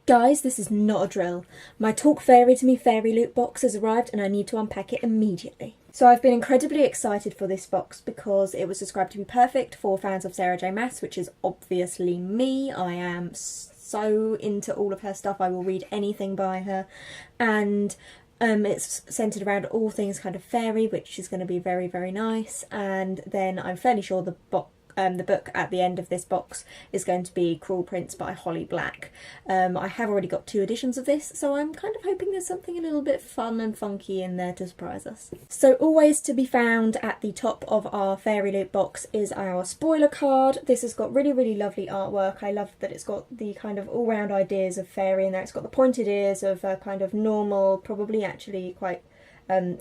Guys, this is not a drill. My Talk Fairy to Me Fairyloot box has arrived and I need to unpack it immediately. So I've been incredibly excited for this box because it was described to be perfect for fans of Sarah J Maas, which is obviously me. I am so into all of her stuff. I will read anything by her. And it's centred around all things kind of fairy, which is going to be very, very nice. And then I'm fairly sure the book at the end of this box is going to be Cruel Prince by Holly Black. I have already got 2 editions of this, so I'm kind of hoping there's something a little bit fun and funky in there to surprise us. So always to be found at the top of our Fairyloot box is our spoiler card. This has got really, really lovely artwork. I love that it's got the kind of all-round ideas of fairy in there. It's got the pointed ears of a kind of normal, probably actually quite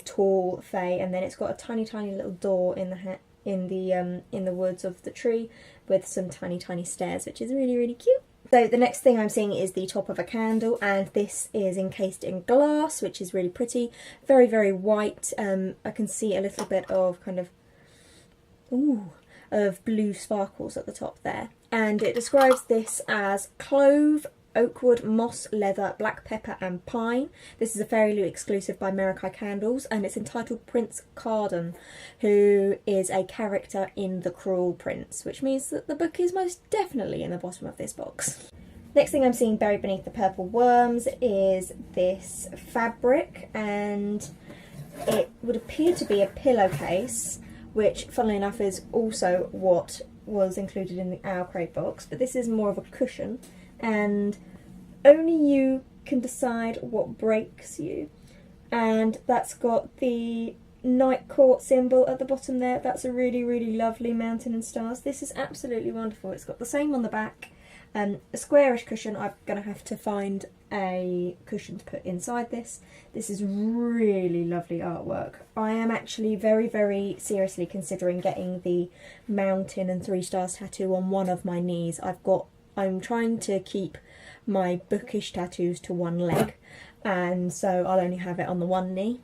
tall fae, and then it's got a tiny, tiny little door in the in the woods of the tree with some tiny, tiny stairs, which is really, really cute. So the next thing I'm seeing is the top of a candle, and this is encased in glass, which is really pretty. Very, very white. I can see a little bit of kind of of blue sparkles at the top there. And it describes this as clove, oakwood, moss, leather, black pepper and pine. This is a Fairyloot exclusive by Merakai Candles, and it's entitled Prince Carden, who is a character in The Cruel Prince, which means that the book is most definitely in the bottom of this box. Next thing I'm seeing buried beneath the purple worms is this fabric, and it would appear to be a pillowcase, which funnily enough is also what was included in the Owl Crate box, but this is more of a cushion, and only you can decide what breaks you. And that's got the night court symbol at the bottom there. That's a really, really lovely mountain and stars. This is absolutely wonderful. It's got the same on the back. A squarish cushion. I'm going to have to find a cushion to put inside this. This is really lovely artwork. I am actually very, very seriously considering getting the mountain and 3 stars tattoo on one of my knees. I'm trying to keep my bookish tattoos to one leg, and so I'll only have it on the one knee.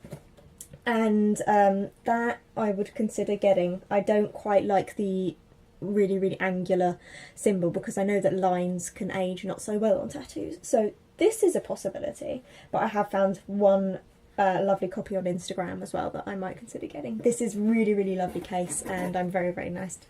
And that I would consider getting. I don't quite like the really, really angular symbol because I know that lines can age not so well on tattoos. So this is a possibility, but I have found one lovely copy on Instagram as well that I might consider getting. This is really, really lovely case, and I'm very, very nice.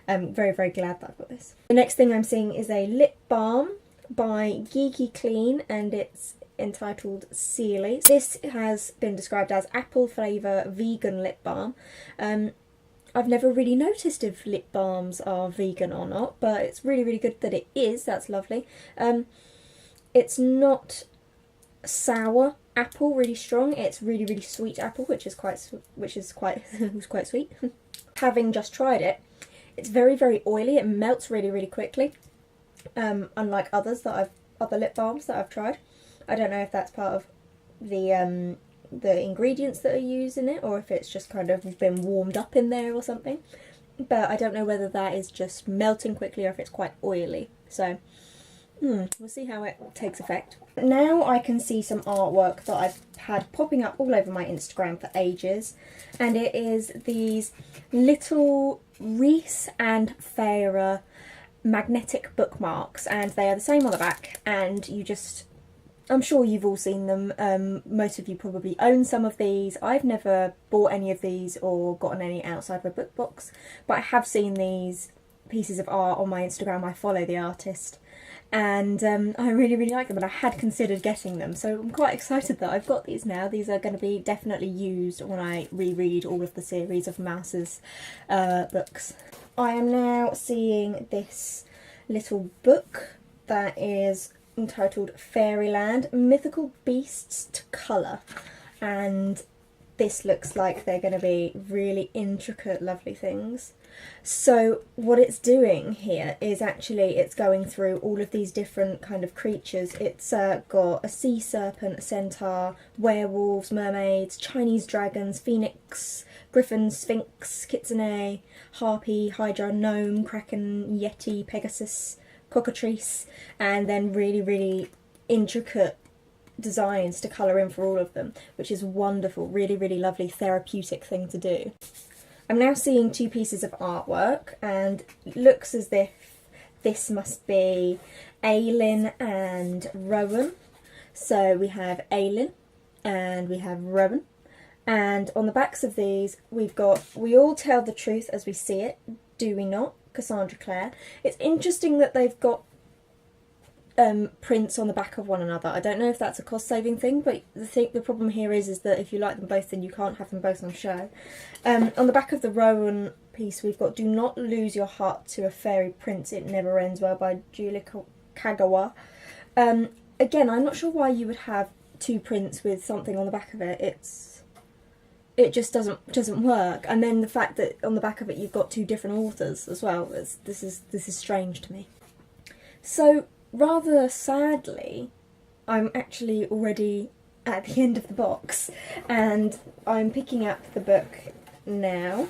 I'm very, very glad that I've got this. The next thing I'm seeing is a lip balm by Geeky Clean, and it's entitled Sealy. This has been described as apple flavour vegan lip balm. I've never really noticed if lip balms are vegan or not, but it's really, really good that it is. That's lovely. It's not sour apple, really strong. It's really, really sweet apple, which is quite sweet. Having just tried it, it's very, very oily. It melts really, really quickly. Unlike other lip balms that I've tried. I don't know if that's part of the ingredients that are used in it, or if it's just kind of been warmed up in there or something. But I don't know whether that is just melting quickly or if it's quite oily. So we'll see how it takes effect. Now I can see some artwork that I've had popping up all over my Instagram for ages, and it is these little Reese and Faerie magnetic bookmarks, and they are the same on the back, and I'm sure you've all seen them. Most of you probably own some of these. I've never bought any of these or gotten any outside of a book box, but I have seen these pieces of art on my Instagram. I follow the artist, and I really, really like them, and I had considered getting them, so I'm quite excited that I've got these now. These are going to be definitely used when I reread all of the series of Maas's books. I am now seeing this little book that is entitled Fairyland, Mythical Beasts to Colour, and this looks like they're going to be really intricate, lovely things. So what it's doing here is actually it's going through all of these different kind of creatures. It's got a sea serpent, a centaur, werewolves, mermaids, Chinese dragons, phoenix, griffin, sphinx, kitsune, harpy, hydra, gnome, kraken, yeti, pegasus, cockatrice, and then really, really intricate designs to colour in for all of them, which is wonderful. Really, really lovely therapeutic thing to do. I'm now seeing 2 pieces of artwork, and it looks as if this must be Aylin and Rowan. So we have Aylin and we have Rowan. And on the backs of these, we've got "We all tell the truth as we see it, do we not? Cassandra Clare." It's interesting that they've got prints on the back of one another. I don't know if that's a cost-saving thing, but the problem here is that if you like them both, then you can't have them both on show. On the back of the Rowan piece, we've got "Do not lose your heart to a fairy prince, it never ends well" by Julie Kagawa. Again, I'm not sure why you would have two prints with something on the back of it. It just doesn't work. And then the fact that on the back of it you've got two different authors as well. This is strange to me. So rather sadly, I'm actually already at the end of the box, and I'm picking up the book now.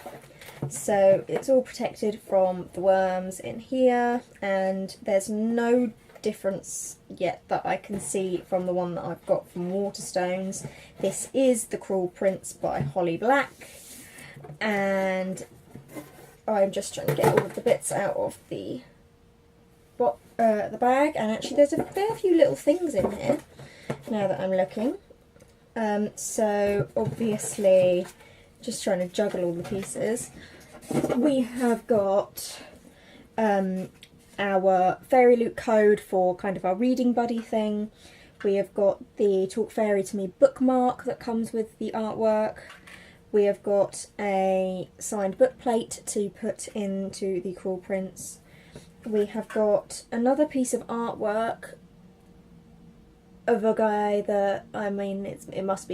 So it's all protected from the worms in here, and there's no difference yet that I can see from the one that I've got from Waterstones. This is The Cruel Prince by Holly Black, and I'm just trying to get all of the bits out of the bag, and actually there's a fair few little things in here now that I'm looking. So obviously, just trying to juggle all the pieces. We have got our Fairyloot code for kind of our reading buddy thing. We have got the Talk Fairy to Me bookmark that comes with the artwork. We have got a signed book plate to put into the Cruel Prince. We have got another piece of artwork of a guy that, I mean, that must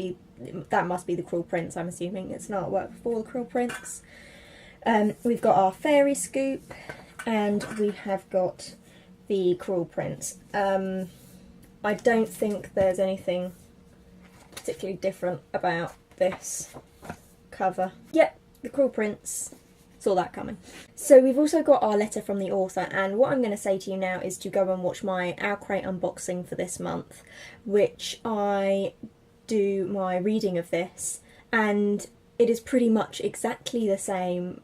be the Cruel Prince. I'm assuming it's an artwork for the Cruel Prince. We've got our fairy scoop, and we have got the Cruel Prince. I don't think there's anything particularly different about this cover. Yep, the Cruel Prince. Saw that coming. So we've also got our letter from the author, and what I'm going to say to you now is to go and watch my Owlcrate unboxing for this month, which I do my reading of this, and it is pretty much exactly the same.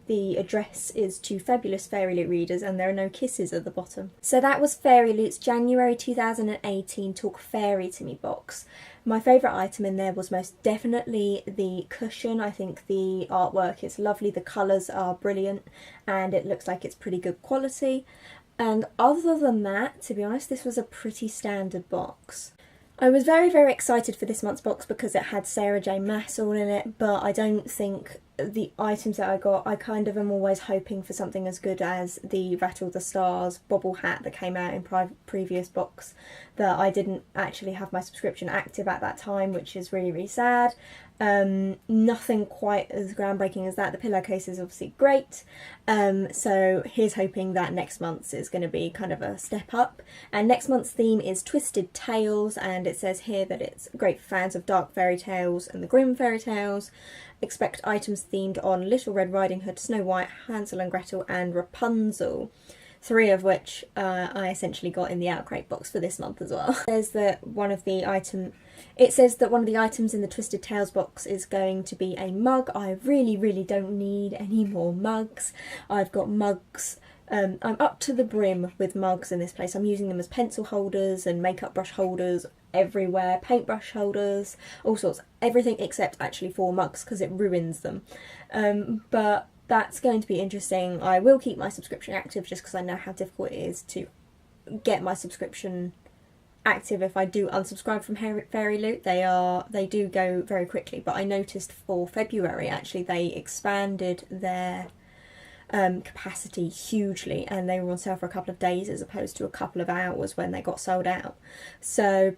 The address is to fabulous Fairyloot readers, and there are no kisses at the bottom. So that was Fairyloot's January 2018 Talk Fairy to Me box. My favourite item in there was most definitely the cushion. I think the artwork is lovely, the colours are brilliant, and it looks like it's pretty good quality. And other than that, to be honest, this was a pretty standard box. I was very, very excited for this month's box because it had Sarah J Maas all in it, but I don't think the items that I got, I kind of am always hoping for something as good as the Rattle the Stars bobble hat that came out in previous box, that I didn't actually have my subscription active at that time, which is really, really sad. Nothing quite as groundbreaking as that. The pillowcase is obviously great, so here's hoping that next month's is going to be kind of a step up. And next month's theme is Twisted Tales, and it says here that it's great for fans of dark fairy tales and the grim fairy tales. Expect items themed on Little Red Riding Hood, Snow White, Hansel and Gretel and Rapunzel. 3 of which I essentially got in the Owlcrate box for this month as well. It says that one of the items in the Twisted Tales box is going to be a mug. I really, really don't need any more mugs. I've got mugs. I'm up to the brim with mugs in this place. I'm using them as pencil holders and makeup brush holders everywhere, paintbrush holders, all sorts. Everything except actually for mugs because it ruins them. But that's going to be interesting. I will keep my subscription active just because I know how difficult it is to get my subscription active if I do unsubscribe from Fairyloot. They do go very quickly, but I noticed for February actually they expanded their capacity hugely, and they were on sale for a couple of days as opposed to a couple of hours when they got sold out. So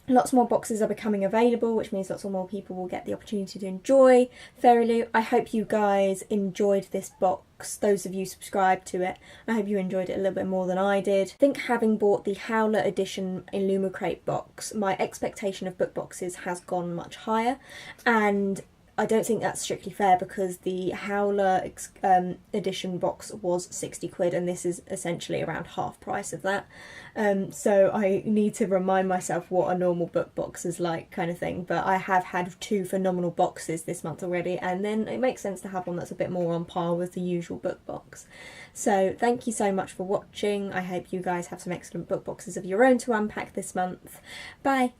lots more boxes are becoming available, which means lots more people will get the opportunity to enjoy Fairyloot. I hope you guys enjoyed this box. Those of you subscribed to it, I hope you enjoyed it a little bit more than I did. I think having bought the Howler Edition Illumicrate box, my expectation of book boxes has gone much higher, and I don't think that's strictly fair because the Howler edition box was 60 quid and this is essentially around half price of that. So I need to remind myself what a normal book box is like, kind of thing. But I have had 2 phenomenal boxes this month already, and then it makes sense to have one that's a bit more on par with the usual book box. So thank you so much for watching. I hope you guys have some excellent book boxes of your own to unpack this month. Bye!